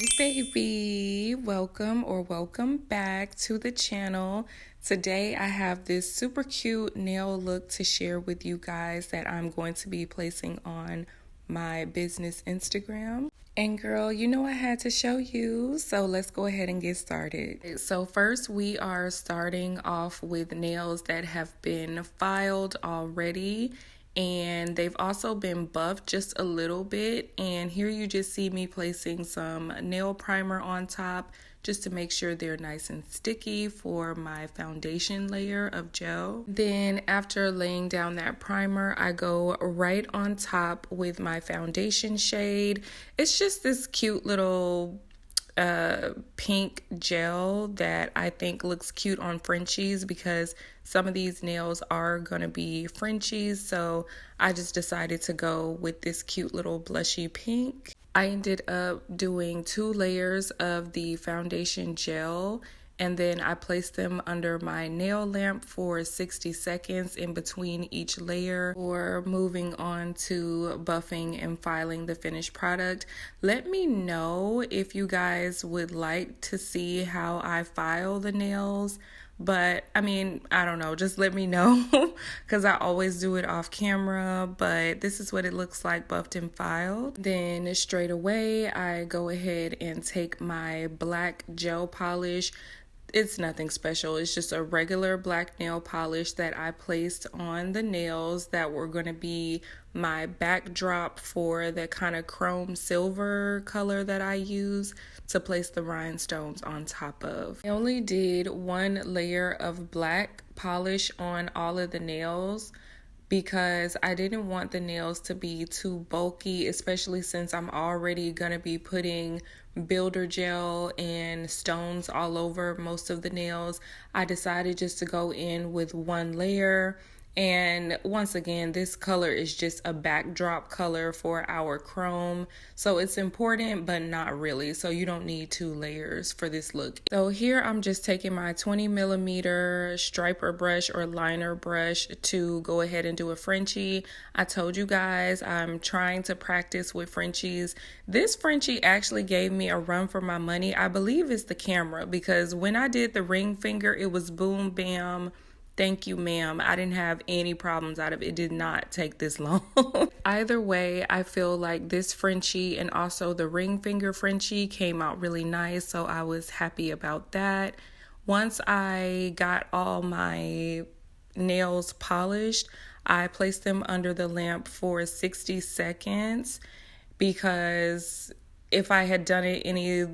Hey baby, welcome back to the channel. Today I have this super cute nail look to share with you guys that I'm going to be placing on my business Instagram. And girl, you know I had to show you, so let's go ahead and get started. So first we are starting off with nails that have been filed already, and they've also been buffed just a little bit. And here you just see me placing some nail primer on top just to make sure they're nice and sticky for my foundation layer of gel. Then after laying down that primer, I go right on top with my foundation shade. It's just this cute little pink gel that I think looks cute on Frenchies because some of these nails are gonna be Frenchies, so I just decided to go with this cute little blushy pink. I ended up doing 2 layers of the foundation gel, and then I placed them under my nail lamp for 60 seconds in between each layer or moving on to buffing and filing the finished product. Let me know if you guys would like to see how I file the nails. But I mean, I don't know, just let me know because I always do it off camera, but this is what it looks like buffed and filed. Then straight away, I go ahead and take my black gel polish. It's nothing special. It's just a regular black nail polish that I placed on the nails that were going to be my backdrop for the kind of chrome silver color that I use to place the rhinestones on top of. I only did 1 layer of black polish on all of the nails because I didn't want the nails to be too bulky, especially since I'm already going to be putting builder gel and stones all over most of the nails. I decided just to go in with 1 layer. And once again, this color is just a backdrop color for our chrome. So it's important, but not really. So you don't need 2 layers for this look. So here I'm just taking my 20mm striper brush or liner brush to go ahead and do a Frenchie. I told you guys I'm trying to practice with Frenchies. This Frenchie actually gave me a run for my money. I believe it's the camera because when I did the ring finger, it was boom, bam. Thank you, ma'am. I didn't have any problems out of it. It did not take this long. Either way, I feel like this Frenchie and also the ring finger Frenchie came out really nice, so I was happy about that. Once I got all my nails polished, I placed them under the lamp for 60 seconds because if I had done it any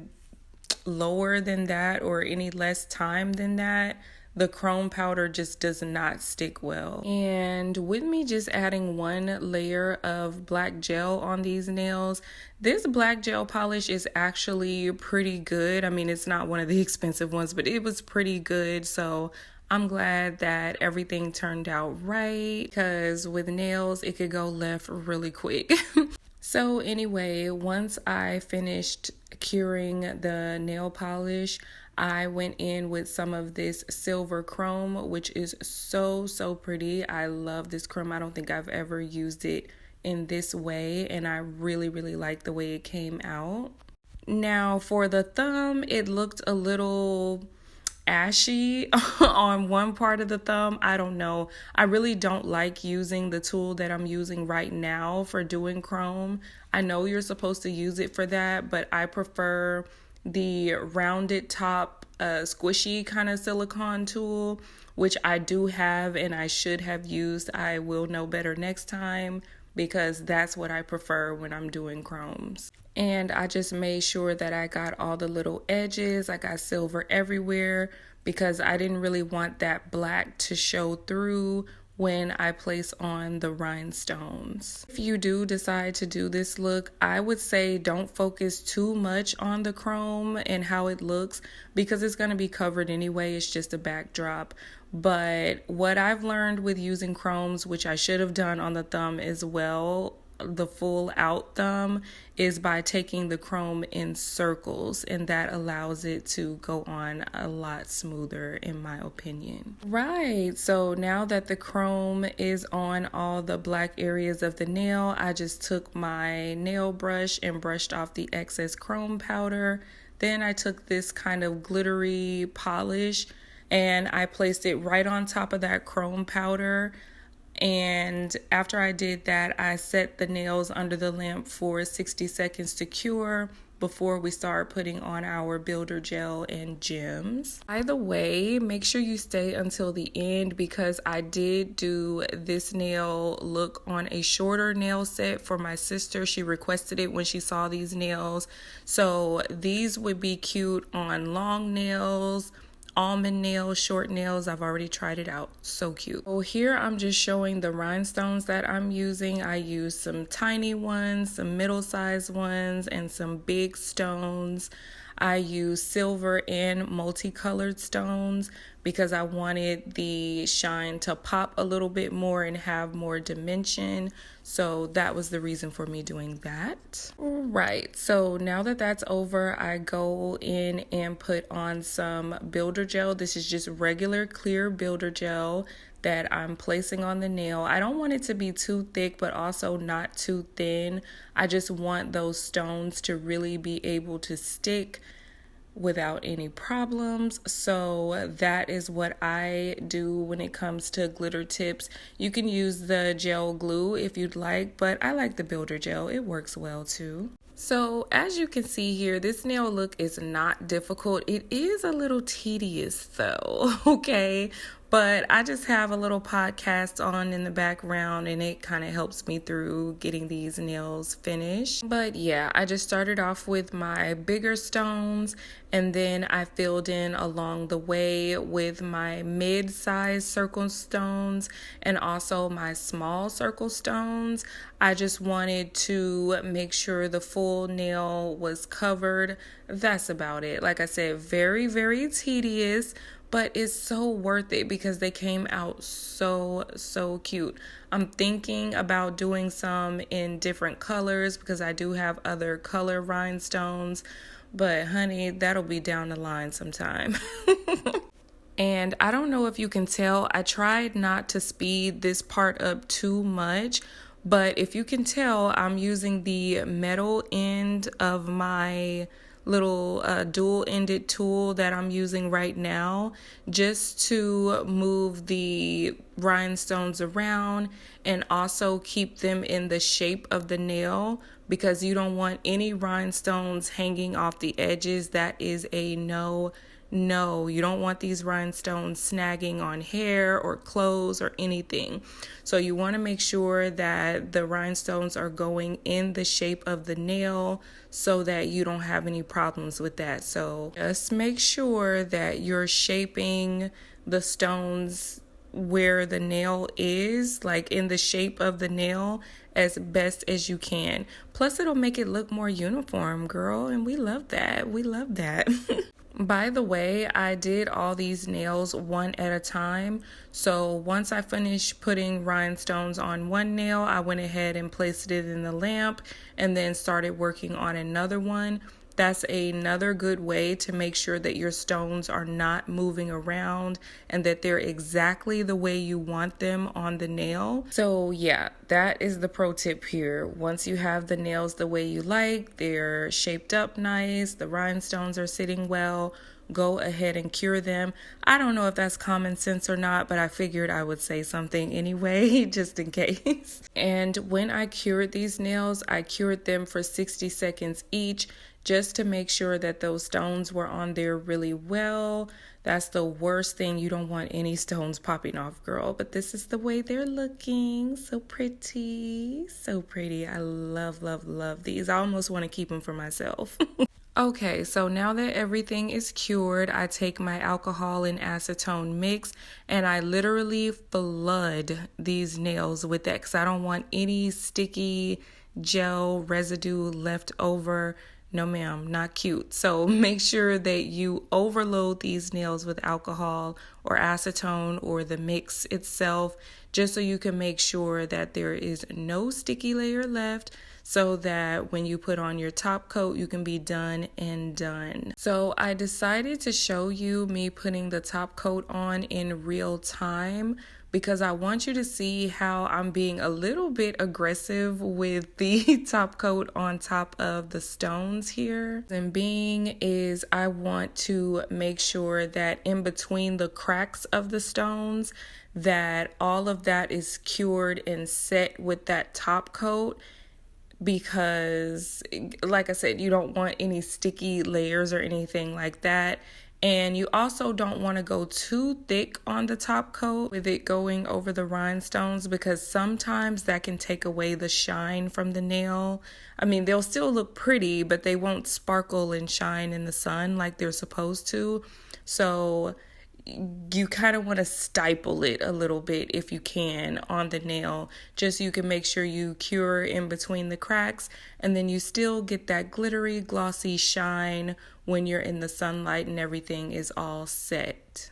lower than that or any less time than that, the chrome powder just does not stick well. And with me just adding 1 layer of black gel on these nails, this black gel polish is actually pretty good. I mean, it's not one of the expensive ones, but it was pretty good. So I'm glad that everything turned out right because with nails, it could go left really quick. So anyway, once I finished curing the nail polish, I went in with some of this silver chrome, which is so pretty. I love this chrome. I don't think I've ever used it in this way, and I really like the way it came out. Now for the thumb, it looked a little ashy on one part of the thumb. I don't know. I really don't like using the tool that I'm using right now for doing chrome. I know you're supposed to use it for that, but I prefer the rounded top squishy kind of silicone tool, which I do have and I should have used. I will know better next time because that's what I prefer when I'm doing chromes. And I just made sure that I got all the little edges. I got silver everywhere because I didn't really want that black to show through when I place on the rhinestones. If you do decide to do this look, I would say don't focus too much on the chrome and how it looks because it's going to be covered anyway. It's just a backdrop. But what I've learned with using chromes, which I should have done on the thumb as well, the full out thumb is by taking the chrome in circles, and that allows it to go on a lot smoother in my opinion. Right, so now that the chrome is on all the black areas of the nail, I just took my nail brush and brushed off the excess chrome powder. Then I took this kind of glittery polish and I placed it right on top of that chrome powder. And after I did that, I set the nails under the lamp for 60 seconds to cure before we start putting on our builder gel and gems. By the way, make sure you stay until the end because I did do this nail look on a shorter nail set for my sister. She requested it when she saw these nails. So these would be cute on long nails, almond nails, short nails. I've already tried it out. So cute. So here I'm just showing the rhinestones that I'm using. I use some tiny ones, some middle-sized ones, and some big stones. I use silver and multicolored stones because I wanted the shine to pop a little bit more and have more dimension. So that was the reason for me doing that. Right, so now that that's over, I go in and put on some builder gel. This is just regular clear builder gel that I'm placing on the nail. I don't want it to be too thick, but also not too thin. I just want those stones to really be able to stick without any problems. So that is what I do when it comes to glitter tips. You can use the gel glue if you'd like, but I like the builder gel. It works well too. So as you can see here, this nail look is not difficult. It is a little tedious though, okay? But I just have a little podcast on in the background and it kind of helps me through getting these nails finished. But yeah, I just started off with my bigger stones and then I filled in along the way with my mid-sized circle stones and also my small circle stones. I just wanted to make sure the full nail was covered. That's about it. Like I said, very, very tedious, but it's so worth it because they came out so cute. I'm thinking about doing some in different colors because I do have other color rhinestones, but honey, that'll be down the line sometime. And I don't know if you can tell, I tried not to speed this part up too much, but if you can tell, I'm using the metal end of my little dual-ended tool that I'm using right now just to move the rhinestones around and also keep them in the shape of the nail because you don't want any rhinestones hanging off the edges. That is a no. You don't want these rhinestones snagging on hair or clothes or anything. So you want to make sure that the rhinestones are going in the shape of the nail so that you don't have any problems with that. So just make sure that you're shaping the stones where the nail is, like in the shape of the nail, as best as you can. Plus it'll make it look more uniform, girl, and we love that. We love that. By the way, I did all these nails one at a time. So once I finished putting rhinestones on one nail, I went ahead and placed it in the lamp and then started working on another one. That's another good way to make sure that your stones are not moving around and that they're exactly the way you want them on the nail. So yeah, that is the pro tip here. Once you have the nails the way you like, they're shaped up nice, the rhinestones are sitting well, go ahead and cure them. I don't know if that's common sense or not, but I figured I would say something anyway, just in case. And when I cured these nails, I cured them for 60 seconds each, just to make sure that those stones were on there really well. That's the worst thing. You don't want any stones popping off, girl. But this is the way they're looking. So pretty. So pretty. I love these. I almost want to keep them for myself. Okay, so now that everything is cured, I take my alcohol and acetone mix and I literally flood these nails with that because I don't want any sticky gel residue left over. No ma'am, not cute. So make sure that you overload these nails with alcohol or acetone or the mix itself, just so you can make sure that there is no sticky layer left, so that when you put on your top coat, you can be done and done. So I decided to show you me putting the top coat on in real time, because I want you to see how I'm being a little bit aggressive with the top coat on top of the stones here. And being is I want to make sure that in between the cracks of the stones, that all of that is cured and set with that top coat, because like I said, you don't want any sticky layers or anything like that. And you also don't want to go too thick on the top coat with it going over the rhinestones, because sometimes that can take away the shine from the nail. I mean, they'll still look pretty, but they won't sparkle and shine in the sun like they're supposed to. So you kind of want to stipple it a little bit if you can on the nail, just so you can make sure you cure in between the cracks, and then you still get that glittery, glossy shine when you're in the sunlight and everything is all set.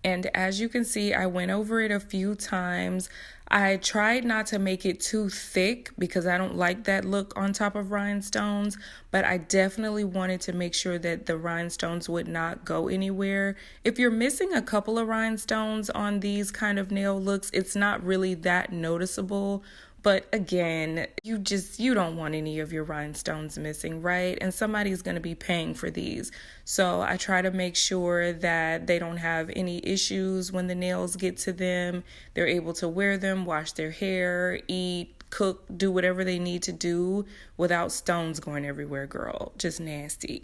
And as you can see, I went over it a few times. I tried not to make it too thick because I don't like that look on top of rhinestones, but I definitely wanted to make sure that the rhinestones would not go anywhere. If you're missing a couple of rhinestones on these kind of nail looks, it's not really that noticeable. But again, you don't want any of your rhinestones missing, right? And somebody's going to be paying for these. So I try to make sure that they don't have any issues when the nails get to them. They're able to wear them, wash their hair, eat, cook, do whatever they need to do without stones going everywhere, girl. Just nasty.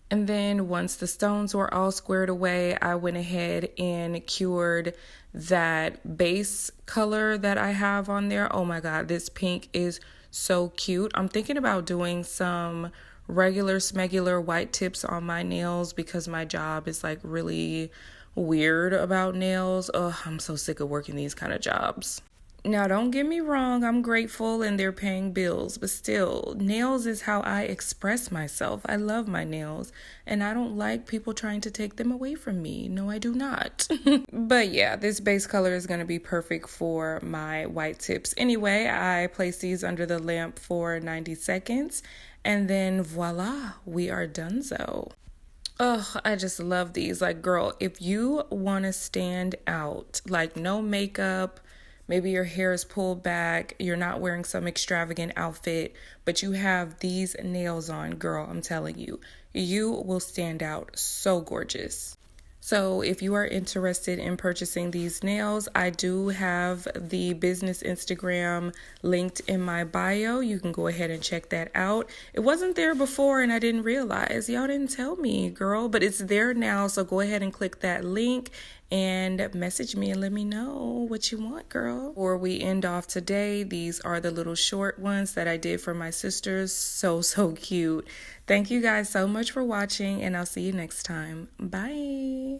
And then once the stones were all squared away, I went ahead and cured that base color that I have on there. Oh my God, this pink is so cute. I'm thinking about doing some regular smegular white tips on my nails, because my job is like really weird about nails. Oh, I'm so sick of working these kind of jobs. Now, don't get me wrong, I'm grateful and they're paying bills, but still, nails is how I express myself. I love my nails, and I don't like people trying to take them away from me. No, I do not. But yeah, this base color is going to be perfect for my white tips. Anyway, I place these under the lamp for 90 seconds, and then voila, we are donezo. Oh, I just love these. Like, girl, if you want to stand out, like no makeup, maybe your hair is pulled back, you're not wearing some extravagant outfit, but you have these nails on, girl, I'm telling you, you will stand out so gorgeous. So if you are interested in purchasing these nails, I do have the business Instagram linked in my bio. You can go ahead and check that out. It wasn't there before and I didn't realize. Y'all didn't tell me, girl, but it's there now. So go ahead and click that link and message me and let me know what you want, girl. Before we end off today, these are the little short ones that I did for my sisters. So cute. Thank you guys so much for watching, and I'll see you next time. Bye.